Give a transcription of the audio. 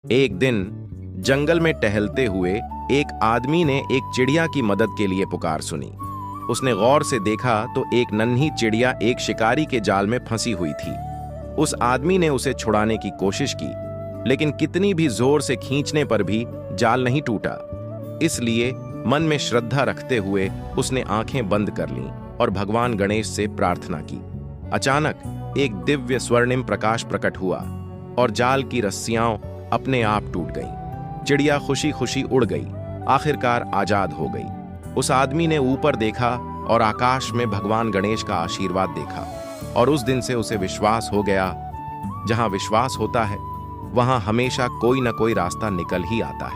एक दिन जंगल में टहलते हुए एक आदमी ने एक चिड़िया की मदद के लिए पुकार सुनी। उसने गौर से देखा तो एक नन्ही चिड़िया एक शिकारी के जाल में फंसी हुई थी। उस आदमी ने उसे छुड़ाने की कोशिश की, लेकिन कितनी भी जोर से खींचने पर भी जाल नहीं टूटा। इसलिए मन में श्रद्धा रखते हुए उसने आंखें बंद कर लीं और भगवान गणेश से प्रार्थना की। अचानक एक दिव्य स्वर्णिम प्रकाश प्रकट हुआ और जाल की रस्सियां अपने आप टूट गईं। चिड़िया खुशी खुशी उड़ गई, आखिरकार आजाद हो गई। उस आदमी ने ऊपर देखा और आकाश में भगवान गणेश का आशीर्वाद देखा, और उस दिन से उसे विश्वास हो गया, जहां विश्वास होता है वहां हमेशा कोई न कोई रास्ता निकल ही आता है।